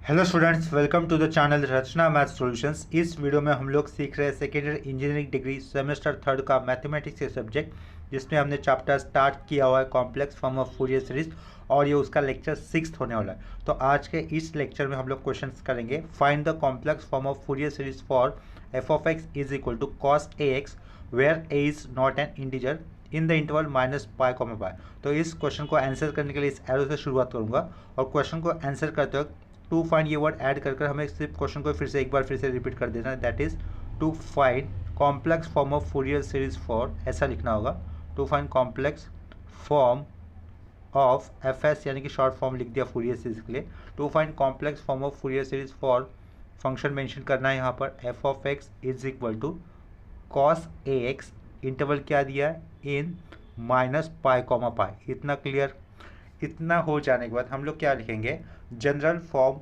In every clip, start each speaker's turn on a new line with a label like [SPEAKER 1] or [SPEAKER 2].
[SPEAKER 1] Hello students, welcome to the channel Rachna math solutions. इस video में हम लोग सीख रहे हैं second year engineering degree semester third का मैथमेटिक्स के सब्जेक्ट, जिसमें हमने चैप्टर स्टार्ट किया हुआ है complex form of Fourier series, और ये उसका लेक्चर 6 होने वाला है। तो आज के इस लेक्चर में हम लोग क्वेश्चंस करेंगे। Find the complex form of Fourier series for F of x is equal to cos A x where A is not an integer in the interval minus pi comma pi. तो इस question को answer करने के लिए इस arrow से शुरुआत करूंगा, और क्वेश्चन को आंसर करते वक्त टू फाइंड ये वर्ड ऐड कर हमें सिर्फ क्वेश्चन को फिर से एक बार रिपीट कर देना है। That is to find complex form of Fourier series for, ऐसा लिखना होगा, to find complex form of F S, यानी कि शॉर्ट फॉर्म लिख दिया फूरियर सीरीज के लिए। To find complex form of Fourier series for, function mention करना है यहाँ पर, f of x is equal to cos A x, interval क्या दिया है, इन माइनस पाई कॉमा पाई। इतना क्लियर। इतना हो जाने के बाद हम लोग क्या लिखेंगे, general form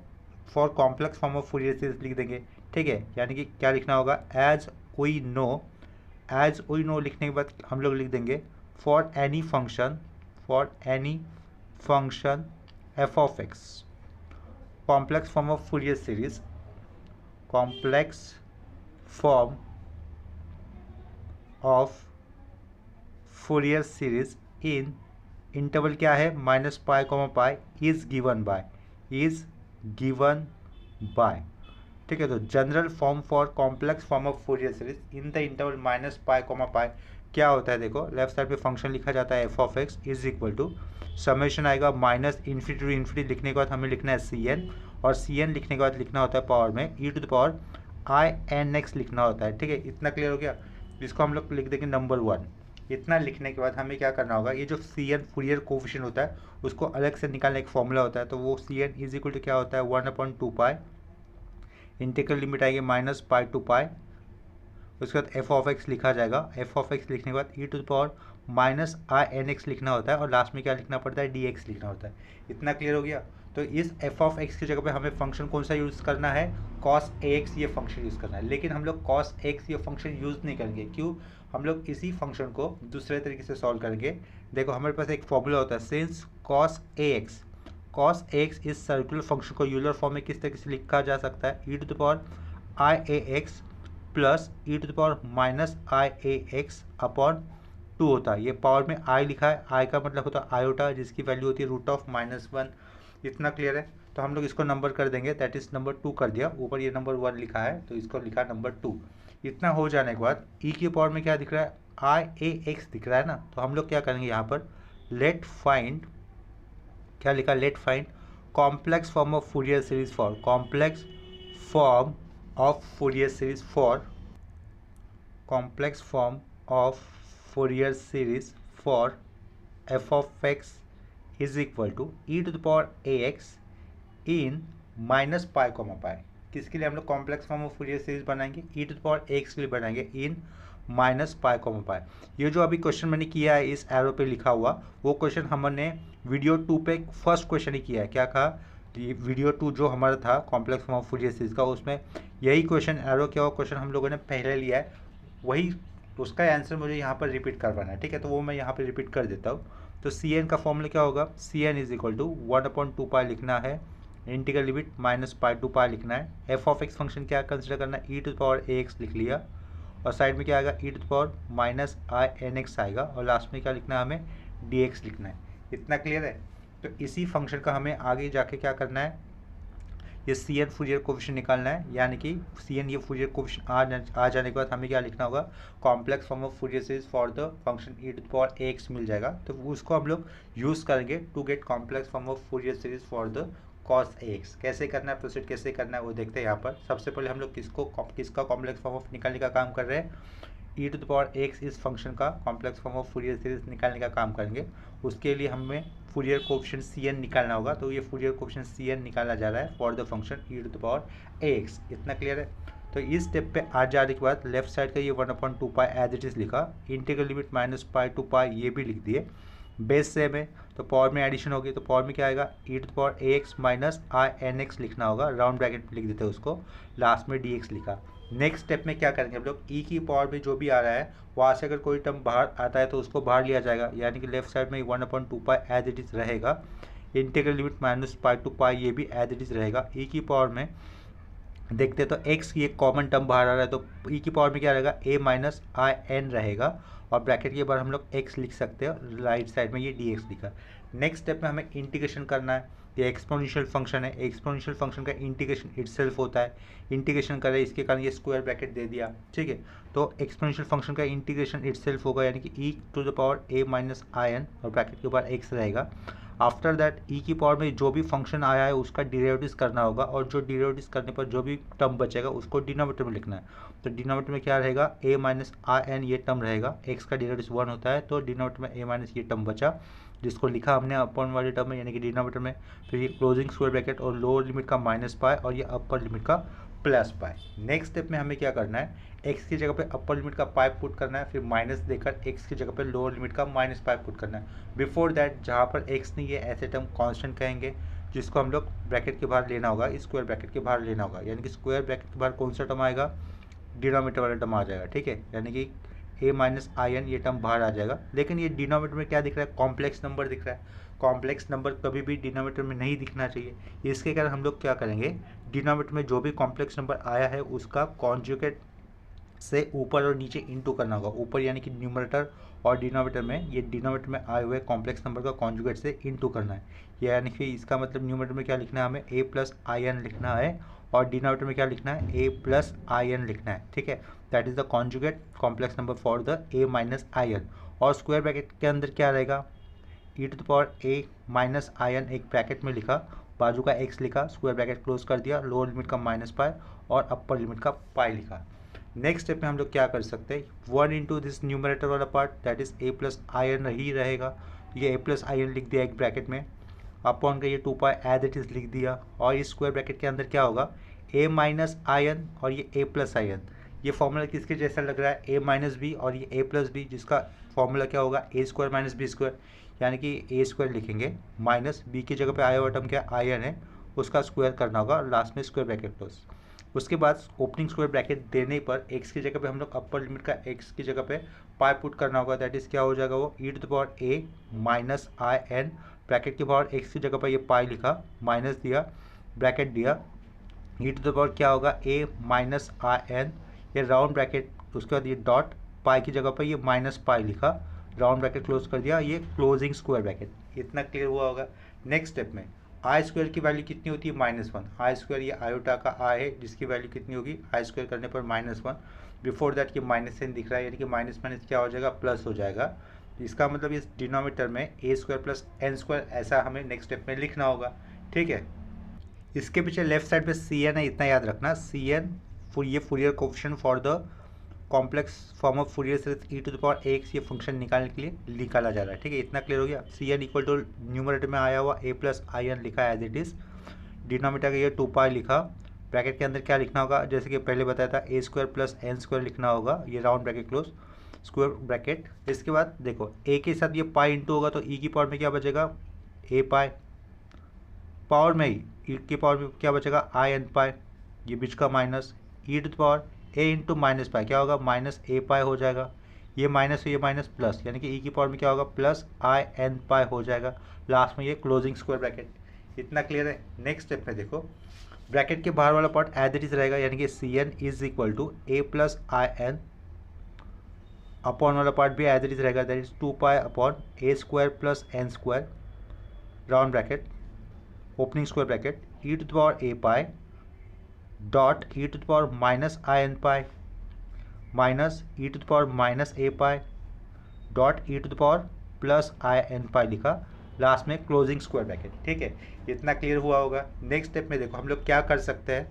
[SPEAKER 1] for complex form of Fourier series लिख देंगे। ठीक है, यानी कि क्या लिखना होगा, एज वी नो लिखने के बाद हम लोग लिख देंगे for any function F of X, complex form of Fourier series, complex form of Fourier series in interval क्या है, minus pi comma pi, is given by. ठीक है, तो general form for complex form of Fourier series in the interval minus pi comma pi क्या होता है, देखो left side पे फंक्शन लिखा जाता है F of x is equal to, summation आएगा माइनस इन्फिनिटी टू इन्फिनिटी, लिखने के बाद हमें लिखना है सी एन, और सी एन लिखने के बाद लिखना होता है पावर में E to the power I N X लिखना होता है। ठीक है, इतना क्लियर हो गया। इसको हम लोग लिख देंगे नंबर 1। इतना लिखने के बाद हमें क्या करना होगा, ये जो सी एन फूरियर कोफिशिएंट होता है उसको अलग से निकालने एक फॉर्मूला होता है। तो वो c N is equal to क्या होता है, 1/2 पाई, इंटीग्रल लिमिट आएगी माइनस पाई टू पाई, उसके बाद एफ ऑफ एक्स लिखा जाएगा। एफ ऑफ एक्स लिखने के बाद E to the power minus I N X लिखना होता है, और लास्ट में क्या लिखना पड़ता है, डी एक्स लिखना होता है। इतना क्लियर हो गया। तो इस एफ ऑफ एक्स की जगह पे हमें फंक्शन कौन सा यूज़ करना है, कॉस ए एक्स ये फंक्शन यूज़ करना है। लेकिन हम लोग कॉस एक्स ये फंक्शन यूज़ नहीं करेंगे, क्यों, हम लोग इसी फंक्शन को दूसरे तरीके से सॉल्व करेंगे। देखो हमारे पास एक फॉर्मूला होता है, सिंस कॉस ए एक्स इस सर्कुलर फंक्शन को यूलर फॉर्म में किस तरीके से लिखा जा सकता है, ई to the power I A x plus E to the power minus I A x upon 2 होता है। ये पावर में आई लिखा है, आई का मतलब होता है आयोटा, जिसकी वैल्यू होती है √-1। इतना क्लियर है। तो हम लोग इसको नंबर कर देंगे, दैट इज नंबर 2 कर दिया। ऊपर ये नंबर 1 लिखा है तो इसको लिखा नंबर 2। इतना हो जाने के बाद ई की पावर में क्या दिख रहा है, आई ए एक्स दिख रहा है ना। तो हम लोग क्या करेंगे यहाँ पर, लेट फाइंड, क्या लिखा, let find complex form of Fourier series for, complex form of Fourier series for, complex form of Fourier series for F of x is equal to E to the power A X in minus pi comma pi. किसके लिए हम लोग complex form of Fourier series बनाएंगे, E to the power A x के लिए बनाएंगे इन minus pi comma पाई। ये जो अभी क्वेश्चन मैंने किया है इस एरो पे लिखा हुआ, वो क्वेश्चन हमने वीडियो 2 पे फर्स्ट क्वेश्चन ही किया है। क्या कहा, ये वीडियो 2 जो हमारा था complex form of Fourier series का, उसमें यही क्वेश्चन एरो किया हुआ क्वेश्चन हम लोगों ने पहले लिया है, वही उसका आंसर मुझे यहाँ पर रिपीट करवाना है। ठीक है, तो वो मैं यहाँ पर रिपीट कर देता हूँ। तो सी एन का फॉर्मूला क्या होगा, C N is equal to 1/2 pi लिखना है, integral limit minus pi to pi लिखना है। एफ ऑफ एक्स फंक्शन क्या कंसिडर करना है, ई to the power A X लिख लिया, और साइड में क्या आएगा, E to the power minus I N X आएगा, और लास्ट में क्या लिखना है, हमें डी एक्स लिखना है। इतना क्लियर है। तो इसी फंक्शन का हमें आगे जाके क्या करना है, ये सी एन फूरियर कोफिशिएंट निकालना है, यानी कि सी एन ये फूरियर कोफिशिएंट आ जाने के बाद हमें क्या लिखना होगा, complex form of Fourier series for the function E to the power A X मिल जाएगा। तो उसको हम लोग यूज़ करेंगे to get complex form of Fourier series for the cos A X. कैसे करना है, प्रोसीड कैसे करना है वो देखते हैं यहाँ पर। सबसे पहले हम लोग किसका कॉम्प्लेक्स फॉर्म ऑफ निकालने का काम कर रहे हैं, E to the power x इस फंक्शन का complex form of Fourier series निकालने का काम करेंगे। उसके लिए हमें फूरियर कोफिशिएंट सी एन निकालना होगा। तो ये फूरियर कोफिशिएंट सी एन निकाला जा रहा है for the function E to the power A x. इतना क्लियर है। तो इस स्टेप पे आ जाने के बाद लेफ्ट साइड का ये 1/2 पाई एज इट इज़ लिखा, integral limit minus pi to pi ये भी लिख दिए, बेस सेम है तो पावर में एडिशन होगी। तो पावर में क्या आएगा, E to the power A x minus I N X लिखना होगा, राउंड ब्रैकेट में लिख देते हैं उसको, लास्ट में डी एक्स लिखा। नेक्स्ट स्टेप में क्या करेंगे हम लोग, ई की पावर में जो भी आ रहा है वहाँ से अगर कोई टर्म बाहर आता है तो उसको बाहर लिया जाएगा, यानी कि लेफ्ट साइड में 1/2 पाई एज इट इज़ रहेगा। Integral limit minus pi to pi ये भी एज इट इज रहेगा। ई की पावर में देखते तो एक्स ये कॉमन टर्म बाहर आ रहा है, तो ई की पावर में क्या रहेगा, ए माइनस आई एन रहेगा, और ब्रैकेट के बाद हम लोग एक्स लिख सकते हैं, राइट साइड में ये डी एक्स लिखा। नेक्स्ट स्टेप में हमें इंटीग्रेशन करना है। ये एक्सपोनेंशियल फंक्शन है, एक्सपोनेंशियल फंक्शन का इंटीग्रेशन इटसेल्फ होता है, इंटीग्रेशन करें इसके कारण ये स्क्वायर ब्रैकेट दे दिया, ठीक है। तो एक्सपोनेंशियल फंक्शन का इंटीग्रेशन इटसेल्फ होगा, यानी कि ई to the power A minus I N और ब्रैकेट के बाद एक्स रहेगा। आफ्टर दैट ई की पावर में जो भी फंक्शन आया है उसका डिरिवेटिव्स करना होगा, और जो डिरिवेटिव्स करने पर जो भी टर्म बचेगा उसको डिनोमिनेटर में लिखना है। तो डिनोमिनेटर में क्या रहेगा, ए माइनस आई एन ये टर्म रहेगा, एक्स का डिरिवेटिव 1 होता है, तो डिनोमिनेटर में ए माइनस ये टर्म बचा जिसको लिखा हमने अपॉन वाले टर्म में, यानी कि डिनोमिनेटर में। फिर ये क्लोजिंग स्क्वायर ब्रैकेट और लोअर लिमिट का माइनस पाई और ये अपर लिमिट का प्लस पाई। नेक्स्ट स्टेप में हमें क्या करना है, एक्स की जगह पे अपर लिमिट का पाई पुट करना है, फिर माइनस देकर एक्स की जगह पे लोअर लिमिट का माइनस पाई पुट करना है। बिफोर दैट जहाँ पर एक्स नहीं है ऐसे टर्म कांस्टेंट कहेंगे, जिसको हम लोग ब्रैकेट के बाहर लेना होगा, स्क्वायर ब्रैकेट के बाहर लेना होगा, यानी कि स्क्वायर ब्रैकेट के बाहर कौन सा टर्म आएगा, डिनोमिनेटर वाला टर्म आ जाएगा, ठीक है। यानी कि ए माइनस आई एन ये टर्म बाहर आ जाएगा। लेकिन ये डिनोमिनेटर में क्या दिख रहा है, कॉम्प्लेक्स नंबर दिख रहा है। कॉम्प्लेक्स नंबर कभी भी डिनोमिनेटर में नहीं दिखना चाहिए, इसके कारण हम लोग क्या करेंगे, डिनोमिनेटर में जो भी कॉम्प्लेक्स नंबर आया है उसका कॉन्जुगेट से ऊपर और नीचे इंटू करना होगा। ऊपर यानी कि न्यूमरेटर और डिनोमिनेटर में, ये डिनोमिनेटर में आए हुए कॉम्प्लेक्स नंबर का कॉन्जुगेट से इंटू करना है। यानी कि इसका मतलब न्यूमरेटर में क्या लिखना है, हमें ए प्लस आई एन लिखना है, और डिनोमिनेटर में क्या लिखना है, ए प्लस आई एन लिखना है, ठीक है। That is the conjugate complex number for the A minus I N. और स्क्वायर ब्रैकेट के अंदर क्या रहेगा, ई to the power A minus I N एक ब्रैकेट में लिखा, बाजू का एक्स लिखा, स्क्वायर ब्रैकेट क्लोज कर दिया, लोअर लिमिट का माइनस पाई और अपर लिमिट का पाई लिखा। नेक्स्ट स्टेप में हम लोग क्या कर सकते हैं, 1 इंटू दिस न्यूमरेटर वाला part that is A plus I N ही रहेगा, ये ए प्लस आई एन लिख दिया एक ब्रैकेट में, अपॉन का ये 2 पाई एज इट इज लिख दिया, और इस स्क्वायर ब्रैकेट के अंदर क्या होगा, ए माइनस आई एन और ये ए प्लस आई एन। ये फॉर्मूला किसके जैसा लग रहा है, ए माइनस बी और ये ए प्लस बी, जिसका फॉर्मूला क्या होगा, ए स्क्वायर माइनस बी स्क्वायर, यानी कि ए स्क्वायर लिखेंगे, माइनस बी की जगह पे आया हुआ टर्म क्या आई एन है, उसका स्क्वायर करना होगा, लास्ट में स्क्वायर ब्रैकेट क्लोज। उसके बाद ओपनिंग स्क्वायर ब्रैकेट देने पर एक्स की जगह पे हम लोग अपर लिमिट का एक्स की जगह पे पाई पुट करना होगा, दैट इज क्या हो जाएगा, वो E to the power A minus I N, bracket के बाहर एक्स की जगह पर ये पाई लिखा, माइनस दिया, ब्रैकेट दिया, ई टू द पावर क्या होगा, ए माइनस आई एन, ये राउंड ब्रैकेट, उसके बाद ये डॉट, पाई की जगह पर ये माइनस पाई लिखा, राउंड ब्रैकेट क्लोज कर दिया, ये क्लोजिंग स्क्वायर ब्रैकेट। इतना क्लियर हुआ होगा। नेक्स्ट स्टेप में आई स्क्वायर की वैल्यू कितनी होती है, -1। आई स्क्वायर ये आयोटा का आई है, जिसकी वैल्यू कितनी होगी, आई स्क्वायर करने पर -1। बिफोर दैट ये माइनस साइन दिख रहा है, यानी कि माइनस माइनस क्या हो जाएगा, प्लस हो जाएगा। इसका मतलब इस डिनोमिनेटर में ए स्क्वायर प्लस एन स्क्वायर ऐसा हमें नेक्स्ट स्टेप में लिखना होगा, ठीक है। इसके पीछे लेफ्ट साइड पे सी एन है, इतना याद रखना, सी एन ये Fourier coefficient for the complex form of Fourier series e to the power x, ये फंक्शन निकालने के लिए निकाला जा रहा है, ठीक है। इतना क्लियर हो गया। C n equal to numerator में आया हुआ ए प्लस आई एन लिखा एज इट इज, डिनोमिनेटर का ये 2 पाई लिखा, ब्रैकेट के अंदर क्या लिखना होगा, जैसे कि पहले बताया था, ए स्क्वायर प्लस एन स्क्वायर लिखना होगा, ये round bracket close square bracket. इसके बाद देखो ए के साथ ये पाई इंटू होगा, तो ई की पावर में क्या बचेगा, ए पाई, पावर में ही ई की पावर में क्या बचेगा, आई एन पाई, ये बीच का minus, E to the power a into minus pi क्या होगा, माइनस ए पाई हो जाएगा, ये माइनस ये माइनस प्लस, यानी कि ई की पावर में क्या होगा, प्लस आई एन पाई हो जाएगा, लास्ट में ये क्लोजिंग स्क्वायर ब्रैकेट। इतना क्लियर है। नेक्स्ट स्टेप में देखो, ब्रैकेट के बाहर वाला पार्ट एज इट इज रहेगा, यानी कि C N is equal to A plus I N, upon वाला पार्ट भी एज इट इज रहेगा, that is 2 pi upon A square plus N square, round bracket, opening square bracket, E to the power A pi dot E to the power minus I N pi minus E to the power minus A pi dot E to the power plus I N pi लिखा, last में closing square bracket, ठीक है। इतना clear हुआ होगा। Next step में देखो हम लोग क्या कर सकते हैं,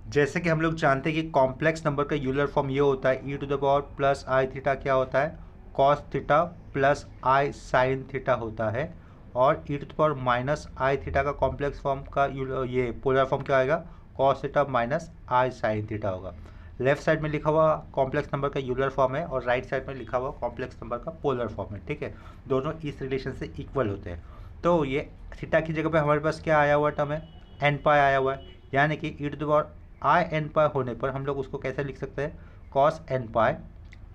[SPEAKER 1] जैसे कि हम लोग जानते हैं कि कॉम्प्लेक्स नंबर का यूलर फॉर्म ये होता है, ई to the power plus I theta क्या होता है, cos theta plus I sine theta होता है, और ई to the power minus I theta का कॉम्प्लेक्स फॉर्म का ये पोलर फॉर्म क्या आएगा, cos theta minus I sine theta होगा। लेफ्ट साइड में लिखा हुआ कॉम्प्लेक्स नंबर का यूलर फॉर्म है, और राइट साइड में लिखा हुआ कॉम्प्लेक्स नंबर का पोलर फॉर्म है, ठीक है। दोनों इस रिलेशन से इक्वल होते हैं। तो ये थीटा की जगह पे हमारे पास क्या आया हुआ टर्म है, एन पाई आया हुआ है, यानी कि ई to the power I N pi होने पर हम लोग उसको कैसे लिख सकते हैं, cos N pi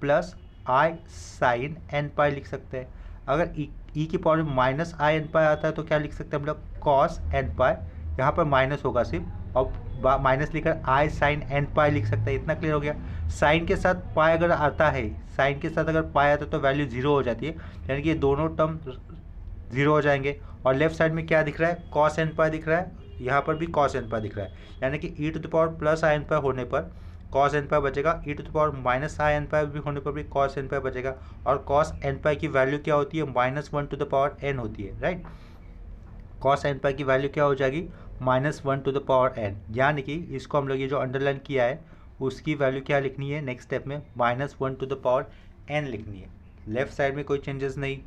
[SPEAKER 1] plus I sine N pi लिख सकते हैं। अगर ई की पावर में माइनस आई एन पाई आता है तो क्या लिख सकते हैं हम लोग कॉस एन पाई, यहाँ पर माइनस होगा सिर्फ, और माइनस लिखकर आई साइन एन पाई लिख सकते हैं। इतना क्लियर हो गया। साइन के साथ पाई अगर आता है, साइन के साथ अगर पाई आता है तो वैल्यू जीरो हो जाती है, यानी कि ये दोनों टर्म जीरो हो जाएंगे। और लेफ्ट साइड में क्या दिख रहा है, कॉस एन पाई दिख रहा है, यहाँ पर भी कॉस एन पाई दिख रहा है, यानी कि ई to the power plus I N pi होने पर कॉस एन पाई बचेगा, E to the power minus I N pi भी होने पर भी कॉस एन पाई बचेगा। और कॉस एन पाई की वैल्यू क्या होती है, -1 टू द पावर एन होती है, राइट। कॉस एन पाई की वैल्यू क्या हो जाएगी, -1 टू द पावर एन, यानी कि इसको हम लोग ये जो अंडरलाइन किया है उसकी वैल्यू क्या लिखनी है नेक्स्ट स्टेप में, -1 टू द पावर एन लिखनी है। लेफ्ट साइड में कोई चेंजेस नहीं,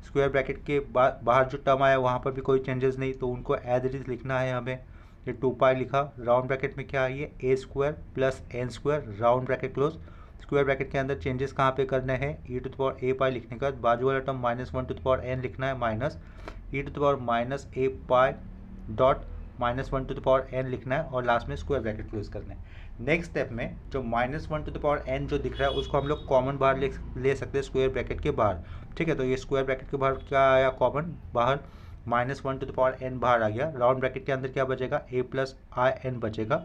[SPEAKER 1] स्क्वायर ब्रैकेट के बाहर जो टर्म आया वहाँ पर भी कोई चेंजेस नहीं, तो उनको एज इट इज लिखना है हमें। ये 2 पाई लिखा, राउंड ब्रैकेट में क्या है ये A square plus N square, round bracket close. Square bracket के अंदर चेंजेस कहाँ पे करने हैं, E to the power A pi लिखने का बाजू वाला term -1 to the power N लिखना है, minus E to the power minus A pi dot -1 to the power N लिखना है, और लास्ट में स्क्वायर ब्रैकेट क्लोज करना है। नेक्स्ट स्टेप में जो -1 टू द पावर एन जो दिख रहा है उसको हम लोग कॉमन बाहर ले सकते हैं स्क्वायर ब्रैकेट के बाहर, ठीक है। तो ये स्क्वायर ब्रैकेट के बाहर क्या आया, कॉमन बाहर -1 टू द पावर एन बाहर आ गया। राउंड ब्रैकेट के अंदर क्या बचेगा, ए प्लस आई एन बचेगा,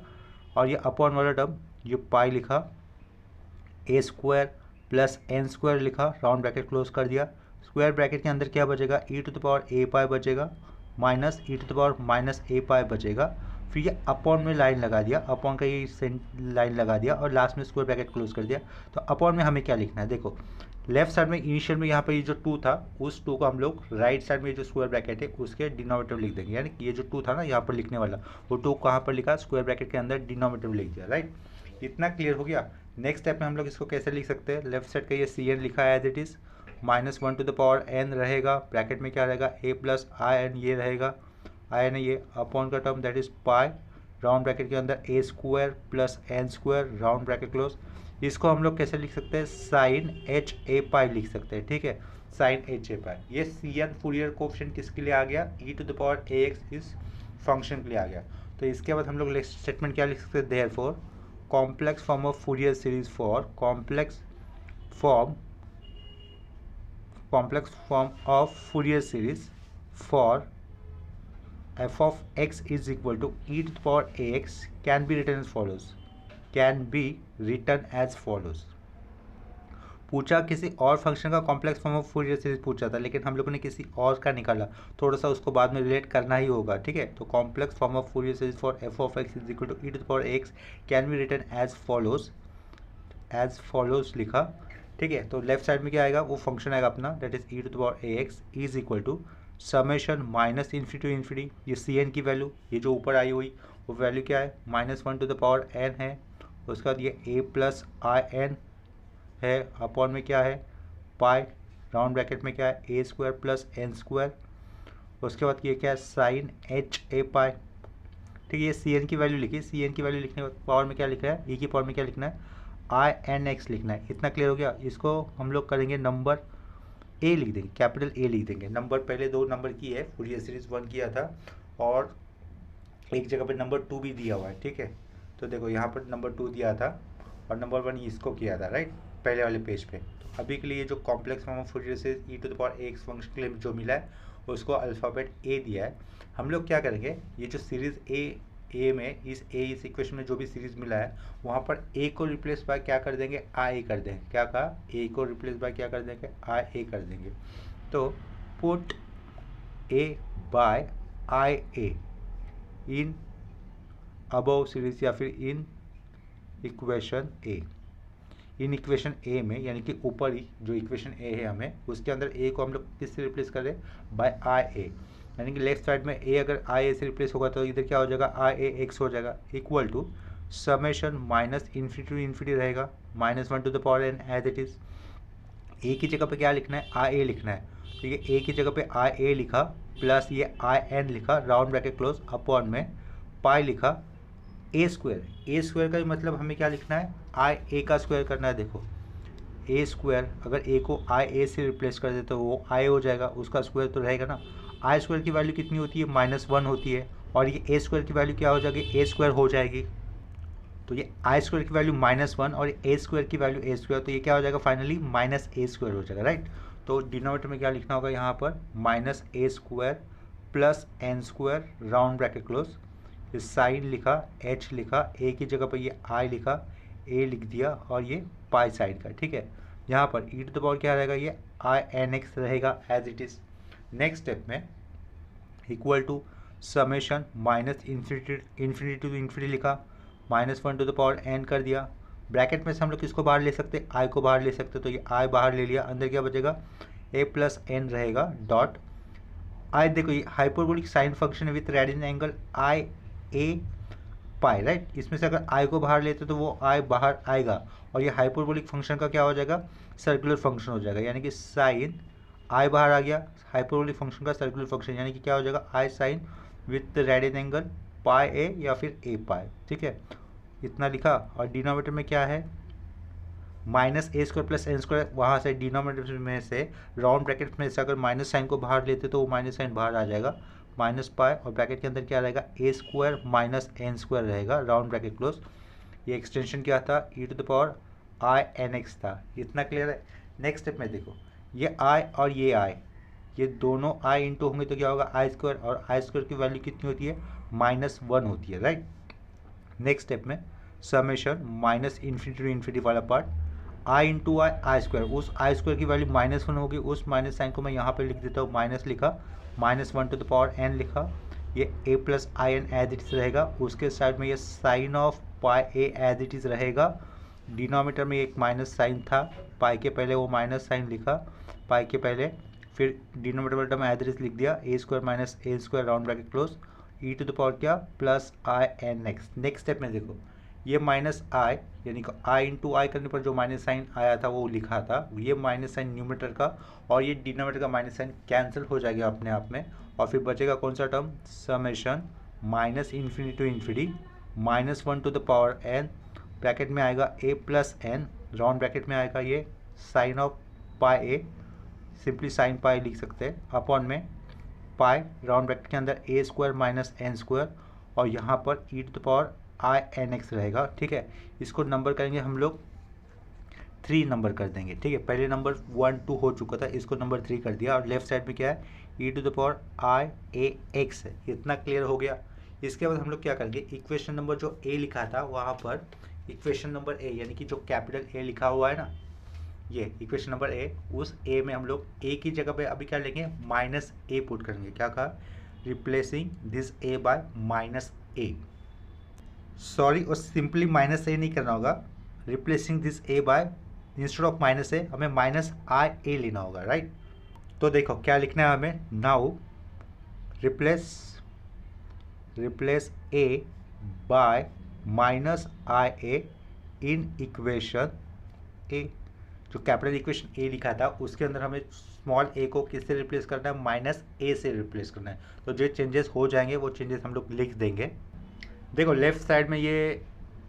[SPEAKER 1] और ये अपॉन वाला टर्म ये पाई लिखा, A square plus N square लिखा, राउंड ब्रैकेट क्लोज कर दिया। स्क्वायर ब्रैकेट के अंदर क्या बचेगा, E to the power A pi बचेगा, minus E to the power minus A pi बचेगा। फिर ये अपॉन में लाइन लगा दिया, अपॉन का ये लाइन लगा दिया, और लास्ट में स्क्वायर ब्रैकेट क्लोज कर दिया। तो अपॉन में हमें क्या लिखना है, देखो लेफ्ट साइड में इनिशियल में यहाँ पर ये जो 2 था उस 2 को हम लोग राइट साइड में जो स्क्वायर ब्रैकेट है उसके डिनोमिनेटर लिख देंगे, यानी ये जो 2 था ना यहाँ पर लिखने वाला वो 2 कहाँ पर लिखा, स्क्वायर ब्रैकेट के अंदर डिनोमिनेटर लिख दिया, राइट। इतना क्लियर हो गया। नेक्स्ट स्टेप में हम लोग इसको कैसे लिख सकते हैं, लेफ्ट साइड का ये सी एन लिखा है as it is, -1 to the power N रहेगा, ब्रैकेट में क्या रहेगा ए प्लस आई एन ये रहेगा, आई एन ये अपॉन का term that is pi, round bracket के अंदर ए square plus N square, round bracket close. इसको हम लोग कैसे लिख सकते हैं, साइन एच ए पाई लिख सकते हैं, ठीक है, साइन एच ए पाई। ये सी एन फूरियर कोएफिशिएंट किसके लिए आ गया, E to the power A X इस फंक्शन के लिए आ गया। तो इसके बाद हम लोग स्टेटमेंट क्या लिख सकते हैं, therefore complex form of Fourier series for complex form of Fourier series for f of x is equal to e to the power ax can be written as follows। पूछा किसी और फंक्शन का complex form of Fourier series पूछा था, लेकिन हम लोगों ने किसी और का निकाला, थोड़ा सा उसको बाद में रिलेट करना ही होगा, ठीक है। तो complex form of Fourier series for F of x is equal to E to the power x can be written as follows लिखा, ठीक है। तो लेफ्ट साइड में क्या आएगा, वो फंक्शन आएगा अपना that is e to the power A x is equal to summation minus infinity to infinity, ये सी एन की वैल्यू ये जो ऊपर आई हुई वो वैल्यू क्या है, -1 टू द पावर एन है, उसके बाद ये ए प्लस आई एन है, अपॉन में क्या है पाई, राउंड ब्रैकेट में क्या है ए स्क्वायर प्लस एन स्क्वायर, उसके बाद ये क्या है साइन एच ए पाई, ठीक है। ये सी एन की वैल्यू लिखी, सी एन की वैल्यू लिखने के बाद पावर में क्या लिखना है, ई की पावर में क्या लिखना है, आई एन एक्स लिखना है। इतना क्लियर हो गया। इसको हम लोग करेंगे नंबर ए लिख देंगे, कैपिटल ए लिख देंगे। नंबर पहले 2 नंबर की है, फूरियर सीरीज 1 किया था और एक जगह पे नंबर 2 भी दिया हुआ है, ठीक है। तो देखो यहाँ पर नंबर 2 दिया था और नंबर 1 इसको किया था, राइट, पहले वाले पेज पे। तो अभी के लिए जो complex form of Fourier series e to the power x function के लिए जो मिला है उसको अल्फ़ाबेट ए दिया है। हम लोग क्या करेंगे, ये जो सीरीज़ ए में इस इक्वेशन में जो भी सीरीज़ मिला है वहाँ पर ए को रिप्लेस बाय क्या कर देंगे, आई ए कर देंगे। क्या कहा, ए को रिप्लेस बाय क्या कर देंगे, आई ए कर देंगे। तो put a by i a in above series या फिर इन इक्वेशन ए। इन इक्वेशन ए में यानी कि ऊपर ही जो इक्वेशन ए है हमें उसके अंदर ए को हम लोग किससे रिप्लेस करें, बाय आई ए, यानी कि लेफ्ट साइड में ए अगर आई ए से रिप्लेस होगा तो इधर क्या हो जाएगा, आई ए एक्स हो जाएगा, equal to summation minus infinity to infinity रहेगा, -1 to the power N as it is. A की जगह पे क्या लिखना है, आई ए लिखना है, तो ये ए की जगह पे आई ए लिखा प्लस ये आई एन लिखा, राउंड ब्रैकेट क्लोज, अपॉन में पाई लिखा ए स्क्वायर का मतलब हमें क्या लिखना है, आई ए का स्क्वायर करना है। देखो ए स्क्वायर अगर ए को आई ए से रिप्लेस कर दे तो वो आई हो जाएगा, उसका स्क्वायर तो रहेगा ना। आई स्क्वायर की वैल्यू कितनी होती है, -1 होती है, और ये ए स्क्वायर की वैल्यू क्या हो जाएगी, ए स्क्वायर हो जाएगी। तो ये आई स्क्वायर की वैल्यू -1 और ए स्क्वायर की वैल्यू ए स्क्वायर, तो ये क्या हो जाएगा फाइनली -a स्क्वायर हो जाएगा, राइट। तो डिनोमिनेटर में क्या लिखना होगा यहाँ पर माइनस ए square plus N square round bracket close, ये साइन लिखा, एच लिखा, ए की जगह पर ये आई लिखा, ए लिख दिया और ये पाई साइड का, ठीक है। यहाँ पर ई टू द पावर क्या रहेगा, ये आई एन एक्स रहेगा as it is. Next step में equal to summation minus infinity to infinity लिखा, -1 टू द पावर एन कर दिया। ब्रैकेट में से हम लोग किसको बाहर ले सकते, आई को बाहर ले सकते, तो ये आई बाहर ले लिया, अंदर क्या बचेगा ए प्लस एन रहेगा डॉट आई। देखो ये hyperbolic sine function with radian angle I A pi, right. इसमें से अगर आई को बाहर लेते तो वो आई बाहर आएगा और ये हाइपरबोलिक फंक्शन का क्या हो जाएगा, सर्कुलर फंक्शन हो जाएगा, यानी कि साइन आई बाहर आ गया, हाइपरबोलिक फंक्शन का सर्कुलर फंक्शन, यानी कि क्या हो जाएगा I sine with radian angle pi A या फिर ए पाई, ठीक है। इतना लिखा और डिनोमिनेटर में क्या है माइनस ए स्क्वायर प्लस एन स्क्वायर, वहाँ से डिनोमिनेटर में से राउंड ब्रैकेट में से अगर माइनस साइन को बाहर लेते तो वो माइनस साइन बाहर आ जाएगा, माइनस पाई, और ब्रैकेट के अंदर क्या रहेगा A square minus N square रहेगा राउंड ब्रैकेट क्लोज। ये एक्सटेंशन क्या था, E to the power I N X था। इतना क्लियर है। नेक्स्ट स्टेप में देखो ये आई और ये आई, ये दोनों आई इंटू होंगे तो क्या होगा आई स्क्वायर, और आई स्क्वायर की वैल्यू कितनी होती है -1 होती है, राइट। नेक्स्ट स्टेप में summation minus infinity to infinity वाला part, i into i i square, उस आई स्क्वायर की वैल्यू -1 होगी, उस माइनस साइन को मैं यहाँ पे लिख देता हूँ, माइनस लिखा, -1 टू द पावर एन लिखा, ये A plus I N as it is रहेगा, उसके साइड में ये sine of pi A as it is रहेगा। डिनोमिनेटर में एक माइनस साइन था, पाई के पहले वो माइनस साइन लिखा, पाई के पहले, फिर डिनोमिनेटर वाला टर्म एज इट इज लिख दिया, a square minus A square round bracket close, e to the power क्या plus I N x. Next step में देखो ये माइनस आई, यानी कि आई इंटू आई करने पर जो माइनस साइन आया था वो लिखा था, ये माइनस साइन न्यूमरेटर का और ये डिनोमिनेटर का माइनस साइन कैंसिल हो जाएगा अपने आप में, और फिर बचेगा कौन सा term, summation minus infinity to infinity -1 to the power n, bracket में आएगा a plus n, round bracket में आएगा ये sine of pi a, simply sine pi लिख सकते हैं, अपॉन में पाई, राउंड ब्रैकेट के अंदर ए स्क्वायर माइनस एन स्क्वायर, और यहाँ पर e to the power I N x रहेगा, ठीक है। इसको नंबर करेंगे हम लोग 3 नंबर कर देंगे, ठीक है। पहले नंबर 1 2 हो चुका था, इसको नंबर 3 कर दिया, और लेफ्ट साइड में क्या है ई to the power I A x है। इतना क्लियर हो गया। इसके बाद हम लोग क्या करेंगे, इक्वेशन नंबर जो ए लिखा था वहाँ पर इक्वेशन नंबर ए, यानी कि जो कैपिटल ए लिखा हुआ है ना, ये इक्वेशन नंबर ए, उस ए में हम लोग ए की जगह पे अभी क्या लेंगे माइनस ए पुट करेंगे। क्या कहा, replacing this a by minus a, sorry और सिंपली माइनस ए नहीं करना होगा, replacing this a by instead of minus a हमें माइनस आई ए लेना होगा, राइट। तो देखो क्या लिखना है हमें, now replace a by minus I a in equation a. जो कैपिटल इक्वेशन ए लिखा था उसके अंदर हमें स्मॉल ए को किससे रिप्लेस करना है, माइनस ए से रिप्लेस करना है। तो जो चेंजेस हो जाएंगे वो चेंजेस हम लोग लिख देंगे। देखो लेफ्ट साइड में ये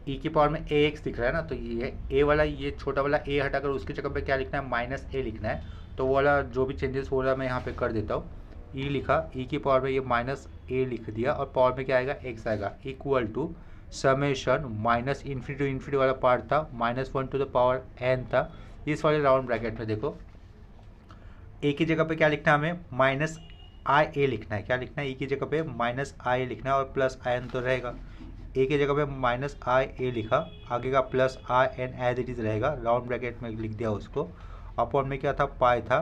[SPEAKER 1] ई की पावर में ए एक्स दिख रहा है ना, तो ये ए वाला, ये छोटा वाला ए हटाकर उसकी जगह पे क्या लिखना है माइनस ए लिखना है। तो वो वाला जो भी चेंजेस हो रहा है मैं यहाँ पे कर देता हूँ। ई लिखा, ई की पावर में ये माइनस ए लिख दिया, और पावर में क्या आएगा एक्स आएगा, equal to summation minus infinity to infinity वाला पार्ट था, -1 टू द पावर एन था, इस वाले राउंड ब्रैकेट में देखो ए की जगह पे क्या लिखना है हमें माइनस आई ए लिखना है। क्या लिखना है, ई की जगह पे माइनस आई ए लिखना है, और प्लस आई एन तो रहेगा, ए की जगह पे माइनस आई ए लिखा, आगे का plus I N as it is रहेगा, राउंड ब्रैकेट में लिख दिया उसको, अपॉन में क्या था पाई था,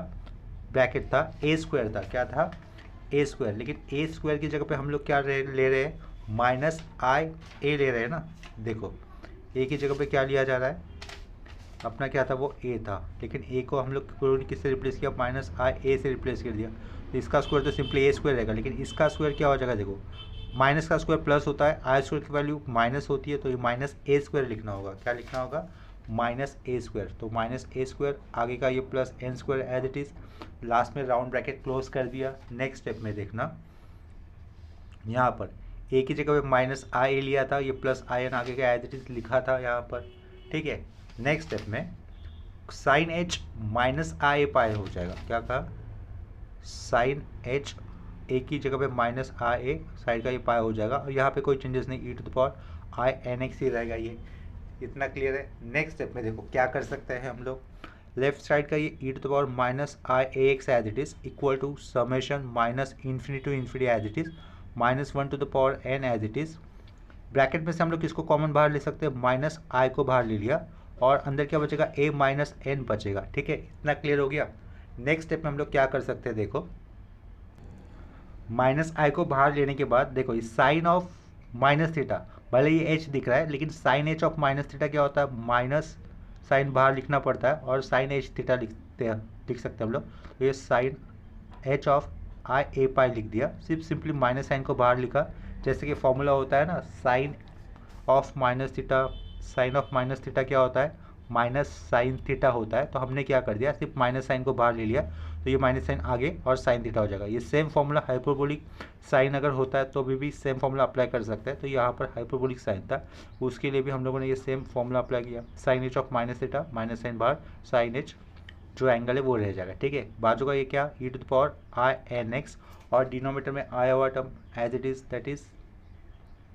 [SPEAKER 1] ब्रैकेट था, ए स्क्वायर था, क्या था ए स्क्वायर, लेकिन ए स्क्वायर की जगह पे हम लोग क्या ले रहे हैं माइनस आई ए ले रहे हैं ना। देखो ए की जगह पे क्या लिया जा रहा है, अपना क्या था वो ए था, लेकिन ए को हम लोग किससे रिप्लेस किया, माइनस आई ए से रिप्लेस कर दिया। तो इसका स्क्वायर तो सिंपली ए स्क्वायर रहेगा, लेकिन इसका स्क्वायर क्या हो जाएगा, देखो माइनस का स्क्वायर प्लस होता है, आई स्क्वायर की वैल्यू माइनस होती है, तो ये माइनस ए स्क्वायर लिखना होगा। क्या लिखना होगा, माइनस ए स्क्वायर, तो माइनस ए स्क्वायर, आगे का ये plus N square as it is, last में राउंड ब्रैकेट क्लोज कर दिया। नेक्स्ट स्टेप में देखना यहाँ पर ए की जगह पे माइनस आई ए लिया था, ये प्लस आई एन आगे का एज इट इज़ लिखा था यहाँ पर, ठीक है। नेक्स्ट स्टेप में साइन एच माइनस आई ए पाई हो जाएगा। क्या कहा, साइन एच ए की जगह पे माइनस आई ए, साइड का ये पाई हो जाएगा, और यहाँ पे कोई चेंजेस नहीं, e to the power I N x ही रहेगा। ये इतना क्लियर है। नेक्स्ट स्टेप में देखो क्या कर सकते हैं हम लोग, लेफ्ट साइड का ये e to the power minus I A x as it is equal to summation minus infinity to infinity as it is minus 1 to the power n as it is. Bracket में से हम लोग किसको common बाहर ले सकते हैं, minus आई को बाहर ले लिया और अंदर क्या बचेगा, a माइनस एन बचेगा। ठीक है, इतना क्लियर हो गया। नेक्स्ट स्टेप में हम लोग क्या कर सकते हैं, देखो माइनस आई को बाहर लेने के बाद देखो ये साइन ऑफ माइनस थीटा, भले ये एच दिख रहा है लेकिन sine h of minus theta क्या होता है, माइनस साइन बाहर लिखना पड़ता है और साइन एच थीटा लिख सकते हैं हम लोग। तो ये साइन एच ऑफ आई ए पाई लिख दिया, सिर्फ सिंपली माइनस साइन को बाहर लिखा। जैसे कि फॉर्मूला होता है ना, sine of minus theta, sine of minus theta क्या होता है, माइनस साइन थीटा होता है। तो हमने क्या कर दिया, सिर्फ माइनस साइन को बाहर ले लिया, तो ये माइनस साइन आगे और साइन थीटा हो जाएगा। ये सेम फॉर्मूला हाइपरबोलिक साइन अगर होता है तो भी सेम फॉर्मूला अप्लाई कर सकते हैं। तो यहाँ पर हाइपरबोलिक साइन था, उसके लिए भी हम लोगों ने ये सेम फॉर्मूला अप्लाई किया, sine h of minus theta, minus sine बाहर, साइन एच जो एंगल है वो रह जाएगा। ठीक है, बाजू का ये क्या, e to the power I N x और डिनोमीटर में आया हुआ term as it is, that is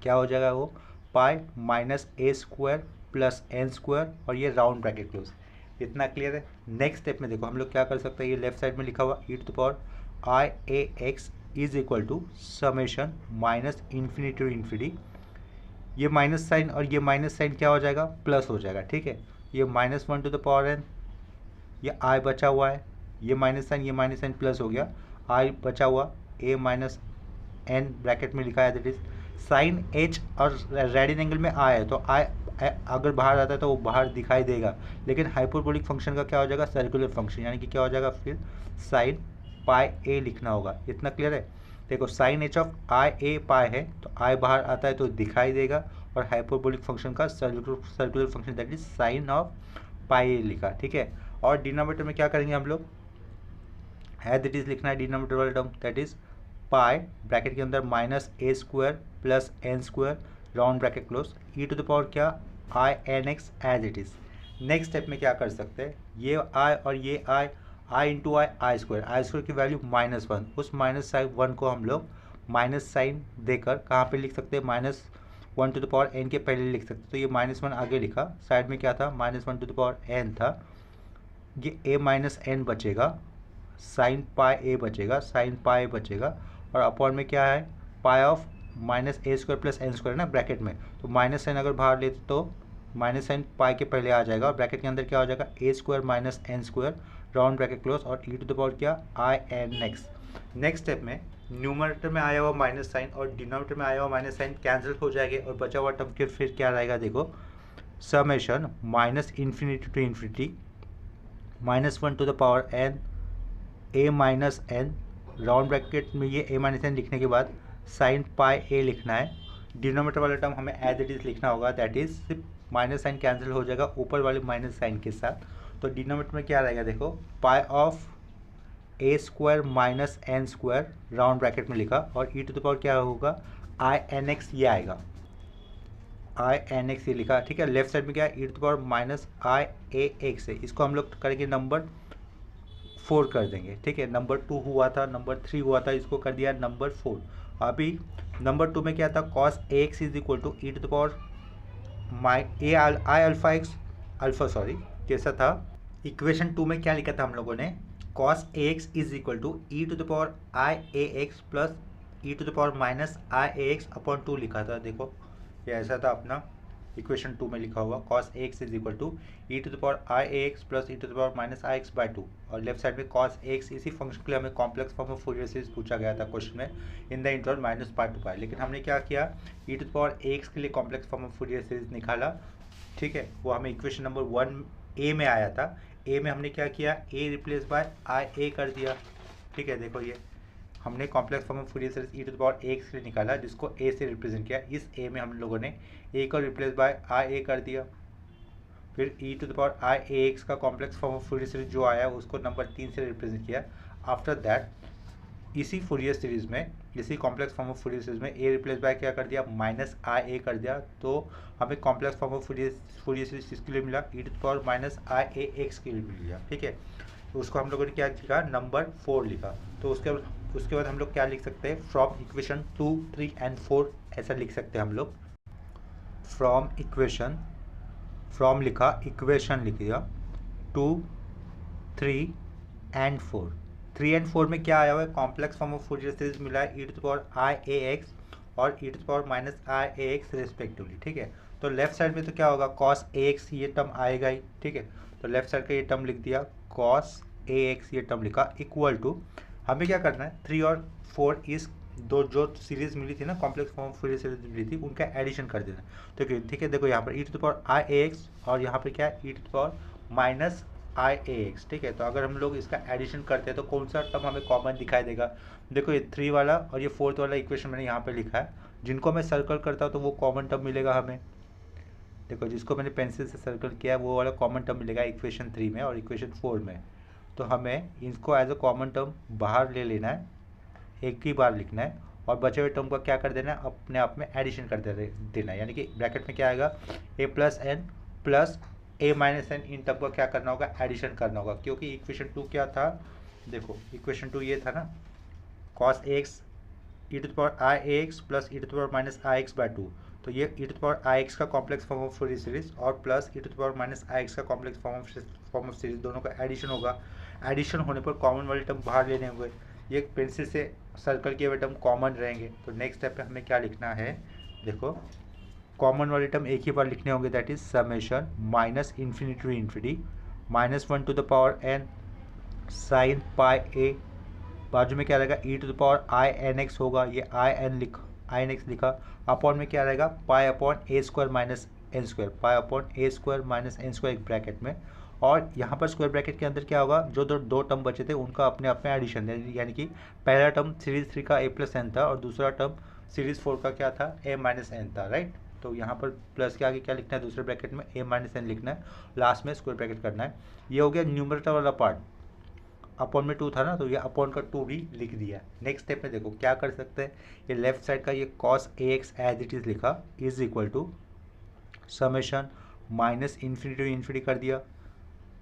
[SPEAKER 1] क्या हो जाएगा वो, पाई माइनस ए स्क्वायर प्लस एन स्क्वायर और ये राउंड ब्रैकेट क्लोज। इतना क्लियर है। नेक्स्ट स्टेप में देखो हम लोग क्या कर सकते हैं, ये लेफ्ट साइड में लिखा हुआ e to the power I A x is equal to summation minus infinity to infinity, ये माइनस साइन और ये माइनस साइन क्या हो जाएगा, प्लस हो जाएगा। ठीक है, ये minus 1 to the power n, ये आई बचा हुआ है, ये माइनस साइन प्लस हो गया, आई बचा हुआ, ए माइनस एन ब्रैकेट में लिखा है दैट इज साइन एच और रेडियन एंगल में आई है, तो आई अगर बाहर आता है तो वो बाहर दिखाई देगा। लेकिन हाइपरबोलिक फंक्शन का क्या हो जाएगा, सर्कुलर फंक्शन, यानी कि क्या हो जाएगा फिर साइन पाई ए लिखना होगा। इतना क्लियर है। देखो साइन एच ऑफ आई ए पाई है, तो आई बाहर आता है तो दिखाई देगा, और हाइपरबोलिक फंक्शन का circular function that is sine of pi a लिखा। ठीक है, और डिनोमिनेटर में क्या करेंगे हम लोग, एज इट इज लिखना है डिनोमिनेटर वाला term that is pi bracket के अंदर minus A square plus N square round bracket close, e to the power क्या i N x as it is. Next step में क्या कर सकते हैं, ये आई और ये आई इंटू आई स्क्वायर की वैल्यू -1, उस -1 को हम लोग माइनस साइन देकर कहाँ पे लिख सकते हैं, -1 टू द पावर एन के पहले लिख सकते हैं। तो ये -1 आगे लिखा, साइड में क्या था, -1 टू द पावर एन था, ये ए माइनस एन बचेगा, साइन पाई ए बचेगा, साइन पाई बचेगा, और अपॉन में क्या है, pi of minus A square plus N square ना ब्रैकेट में, तो माइनस साइन अगर बाहर लेते तो माइनस साइन पाई के पहले आ जाएगा, और ब्रैकेट के अंदर क्या हो जाएगा, a square minus N square round bracket close, और ई टू द पावर क्या i N x. Next step में न्यूमरेटर में आया हुआ माइनस साइन और डिनोमिनेटर में आया हुआ माइनस साइन कैंसिल हो जाएंगे, और बचा हुआ टर्म के फिर क्या रहेगा, देखो summation minus infinity to infinity -1 to the power n a minus n round bracket में, ये ए माइनस एन लिखने के बाद साइन पाई ए लिखना है। डिनोमिनेटर वाला टर्म हमें एज इट इज लिखना होगा, दैट इज सिर्फ माइनस साइन कैंसिल हो जाएगा ऊपर वाले माइनस साइन के साथ। तो डिनोमिनेटर में क्या रहेगा, देखो pi of a square minus N square round bracket में लिखा, और ई टू द पावर क्या होगा आई एन एक्स, ये आएगा आई एन एक्स ये लिखा। ठीक है, लेफ्ट साइड में क्या है, ई to the power minus I A x है, इसको हम लोग करेंगे नंबर 4 कर देंगे। ठीक है, नंबर 2 हुआ था, नंबर 3 हुआ था, इसको कर दिया नंबर 4। अभी नंबर 2 में क्या था, cos A x is equal to E to the power my a i alpha x alpha, sorry कैसा था, इक्वेशन 2 में क्या लिखा था हम लोगों ने, cos A x is equal to E to the power I A x plus E to the power minus I A x upon 2 लिखा था। देखो ये ऐसा था अपना इक्वेशन 2 में लिखा हुआ, cos A x is equal to E to the power I A x plus E to the power minus i x by 2, और लेफ्ट साइड में कॉस ए एक्स। इसी फंक्शन के लिए हमें complex form of Fourier series पूछा गया था question में, in the interval minus pi to pi, लेकिन हमने क्या किया, e to the power A x के लिए complex form of Fourier series निकाला। ठीक है, वो हमें इक्वेशन नंबर 1 ए में आया था, ए में हमने क्या किया, ए रिप्लेस बाय आई ए कर दिया। ठीक है, देखो ये हमने complex form of Fourier series e to the power A x के लिए निकाला, जिसको ए से रिप्रेजेंट किया। इस ए में हम लोगों ने ए को रिप्लेस बाय आई ए कर दिया, फिर e to the power I A x का complex form of Fourier series जो आया उसको नंबर 3 से रिप्रेजेंट किया। आफ्टर दैट इसी फूरियर सीरीज में, इसी complex form of Fourier series में ए रिप्लेस बाय क्या कर दिया, माइनस आई ए कर दिया, तो हमें complex form of Fourier series किसके लिए मिला, e to the power minus I A x के लिए मिल गया। ठीक है, तो उसको हम लोगों ने क्या लिखा, नंबर 4 लिखा। तो उसके बाद हम लोग क्या लिख सकते हैं, फ्रॉम इक्वेशन 2, 3 एंड 4 ऐसा लिख सकते हैं हम लोग। फ्रॉम लिखा, इक्वेशन लिख दिया 2, 3 एंड 4। 3 एंड 4 में क्या आया हुआ है, complex form of Fourier series मिला है ई to the power I A x और ई to the power minus I A x respectively, ठीक है। तो लेफ्ट साइड में तो क्या होगा, कॉस ए एक्स ये टर्म आएगा ही, ठीक है। तो लेफ्ट साइड का ये टर्म लिख दिया, कॉस ए एक्स ये टर्म लिखा, इक्वल टू हमें क्या करना है, 3 और 4 इस दो जो सीरीज मिली थी ना, complex form of Fourier series मिली थी, उनका एडिशन कर देना। तो ठीक है, देखो यहाँ पर e to the power I A x और यहाँ पर क्या है, ई to the power minus I A x, ठीक है। तो अगर हम लोग इसका एडिशन करते हैं तो कौन सा टर्म हमें कॉमन दिखाई देगा, देखो ये 3 वाला और ये 4th वाला इक्वेशन मैंने यहाँ पे लिखा है, जिनको मैं सर्कल करता हूँ तो वो कॉमन टर्म मिलेगा हमें। देखो जिसको मैंने पेंसिल से सर्कल किया है वो वाला कॉमन टर्म मिलेगा इक्वेशन 3 में और इक्वेशन 4 में। तो हमें इनको एज अ कॉमन टर्म बाहर ले लेना है, एक ही बार लिखना है और बचे हुए टर्म का क्या कर देना है, अपने आप में एडिशन कर देना है। यानी कि ब्रैकेट में क्या आएगा, a plus n plus a minus n, इन टर्म का क्या करना होगा, एडिशन करना होगा। क्योंकि इक्वेशन 2 क्या था, देखो इक्वेशन 2 ये था ना, cos x e to the power I A x plus E to the power minus i x by 2। तो ये e to the power i x का complex form of Fourier series और plus E to the power minus i x का complex form of series, दोनों का addition होगा। Addition होने पर कॉमन वाले टर्म बाहर लेने होंगे, ये पेंसिल से सर्कल किए हुए टर्म कॉमन रहेंगे। तो नेक्स्ट स्टेप पे हमें क्या लिखना है, देखो कॉमन वाले टर्म एक ही बार लिखने होंगे, that is summation minus infinity to infinity -1 to the power n sine pi a, बाजू में क्या रहेगा, ई to the power I N x होगा, ये आई एन एक्स लिखा, अपॉन में क्या रहेगा, पाई अपॉन ए square minus N square, pi upon ए स्क्वायर माइनस एन स्क्वायर एक ब्रैकेट में। और यहाँ पर स्क्वायर ब्रैकेट के अंदर क्या होगा, जो दो टर्म बचे थे उनका अपने आप में एडिशन, यानी कि पहला टर्म सीरीज 3 का ए प्लस एन था और दूसरा टर्म सीरीज 4 का क्या था, ए माइनस एन था, राइट। तो यहाँ पर प्लस के आगे क्या लिखना है, दूसरे ब्रैकेट में ए माइनस एन लिखना है, लास्ट में स्क्वायर ब्रैकेट करना है। ये हो गया न्यूमरेटर वाला पार्ट, अपॉन में 2 था ना, तो ये अपॉन का 2 भी लिख दिया। नेक्स्ट स्टेप में देखो क्या कर सकते हैं, ये लेफ्ट साइड का ये cos A x as it is लिखा is equal to summation minus infinity to infinity कर दिया,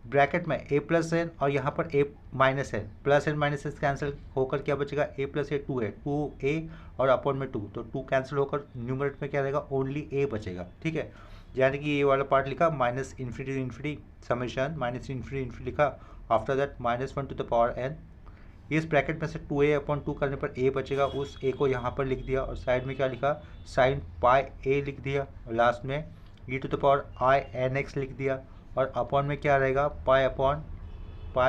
[SPEAKER 1] ब्रैकेट में ए प्लस एन और यहाँ पर a minus n, plus n minus n cancel होकर क्या बचेगा, ए प्लस ए 2 है, 2a और अपॉन में 2, तो 2 कैंसिल होकर न्यूमरेटर में क्या रहेगा, ओनली a बचेगा, ठीक है। यानी कि ये वाला पार्ट लिखा minus infinity to infinity summation minus infinity infinity लिखा, after that -1 to the power n, इस ब्रैकेट में से 2a अपॉन 2 करने पर a बचेगा, उस a को यहाँ पर लिख दिया और साइड में क्या लिखा, साइन पाई a लिख दिया और लास्ट में e to the power I N x लिख दिया और अपॉन में क्या रहेगा, पाई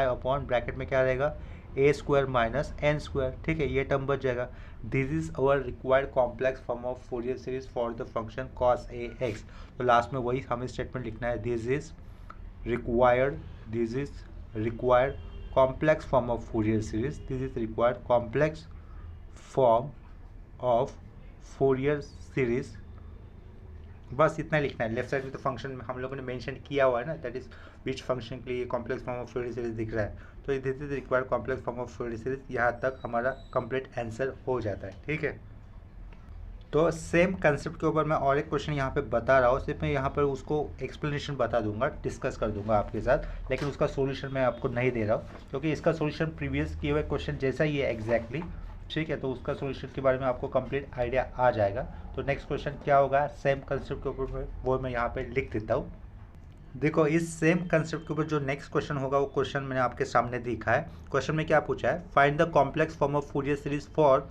[SPEAKER 1] अपॉन ब्रैकेट में क्या रहेगा, A square minus N square, ठीक है, ये टर्म बच जाएगा। This is our required complex form of Fourier series for the function cos A x. तो लास्ट में वही हमें स्टेटमेंट लिखना है, this is required complex form of Fourier series, this is required complex form of Fourier series। बस इतना लिखना है। लेफ्ट साइड में तो फंक्शन हम लोगों ने मेंशन किया हुआ है ना, दैट इज विच फंक्शन के लिए complex form of Fourier series दिख रहा है, तो this is required complex form of Fourier series. यहाँ तक हमारा कंप्लीट आंसर हो जाता है, ठीक है। तो सेम कंसेप्ट के ऊपर मैं और एक क्वेश्चन यहाँ पे बता रहा हूँ, सिर्फ मैं यहाँ पर उसको एक्सप्लेनेशन बता दूंगा, डिस्कस कर दूंगा आपके साथ, लेकिन उसका सॉल्यूशन मैं आपको नहीं दे रहा हूँ क्योंकि इसका सॉल्यूशन प्रीवियस किए हुए क्वेश्चन जैसा ही है एग्जैक्टली, ठीक है। तो उसका सॉल्यूशन के बारे में आपको कंप्लीट आइडिया आ जाएगा। तो नेक्स्ट क्वेश्चन क्या होगा सेम कंसेप्ट के ऊपर, वो मैं यहाँ पर लिख देता हूँ। देखो इस सेम कंसेप्ट के ऊपर जो नेक्स्ट क्वेश्चन होगा वो क्वेश्चन मैंने आपके सामने दिखा है। क्वेश्चन में क्या पूछा है, find the complex form of Fourier series for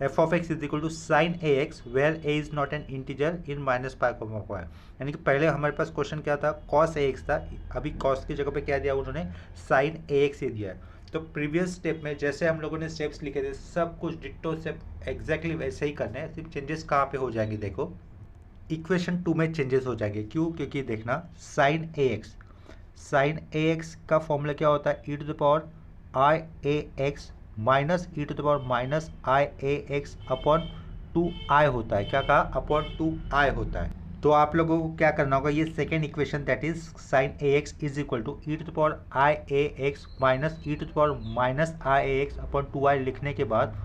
[SPEAKER 1] f of x is equal to sine a x where a is not an integer in minus pi comma pi. यानी कि पहले हमारे पास क्वेश्चन क्या था, कॉस ए एक्स था, अभी cos की जगह पे क्या दिया उन्होंने, साइन ए एक्स ही दिया है। तो प्रीवियस स्टेप में जैसे हम लोगों ने स्टेप्स लिखे थे सब कुछ डिट्टो स्टेप एग्जैक्टली वैसे ही करने हैं, सिर्फ चेंजेस कहाँ पे हो जाएंगे, देखो इक्वेशन 2 में चेंजेस हो जाएंगे। क्यों, क्योंकि देखना साइन ए एक्स का फॉर्मूला क्या होता है, ई to the power I A x minus E to the power minus I A x upon 2i होता है। क्या कहा, अपॉन 2i होता है। तो आप लोगों को क्या करना होगा, ये second equation that is sine a x is equal to E to the power I A x minus E to the power minus I A x upon 2i लिखने के बाद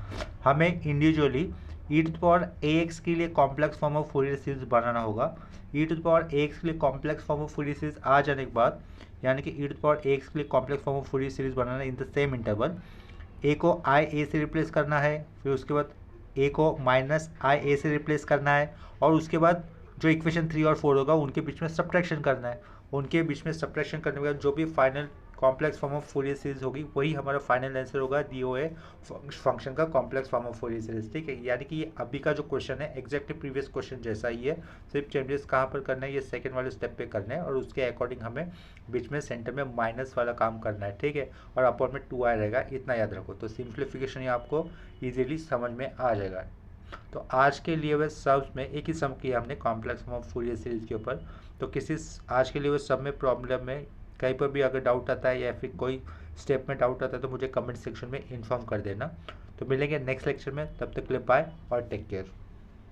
[SPEAKER 1] हमें individually e to the power A x के लिए complex form of Fourier series बनाना होगा। E to the power A x के लिए complex form of Fourier series आ जाने के बाद, यानी कि ई to the power A x के लिए complex form of Fourier series बनाना in the same interval, a को आई ए से रिप्लेस करना है, फिर उसके बाद ए को माइनस आई ए से रिप्लेस करना है और उसके बाद जो इक्वेशन 3 और 4 होगा उनके बीच में सब्ट्रैक्शन करना है। उनके बीच में सब्ट्रैक्शन करने के बाद जो भी final complex form of Fourier series होगी, वही हमारा फाइनल आंसर होगा DOA फंक्शन का complex form of Fourier series. ठीक है, यानी कि अभी का जो क्वेश्चन है एग्जैक्टली प्रीवियस क्वेश्चन जैसा ही है, सिर्फ चेंजेस कहाँ पर करना है, ये सेकंड वाले स्टेप पे करना है और उसके अकॉर्डिंग हमें बीच में सेंटर में माइनस वाला काम करना है। ठीक है, और अपर में 2i रहेगा, इतना याद रखो। तो सिंप्लीफिकेशन ये आपको ईजिली समझ में आ जाएगा। तो आज के लिए वह सब्स में एक ही सम किया हमने complex form of Fourier series के ऊपर। तो किसी आज के लिए वह सब में प्रॉब्लम में कहीं पर भी अगर डाउट आता है या फिर कोई स्टेप में डाउट आता है तो मुझे कमेंट सेक्शन में इन्फॉर्म कर देना। तो मिलेंगे नेक्स्ट लेक्चर में, तब तक के लिए बाय और टेक केयर।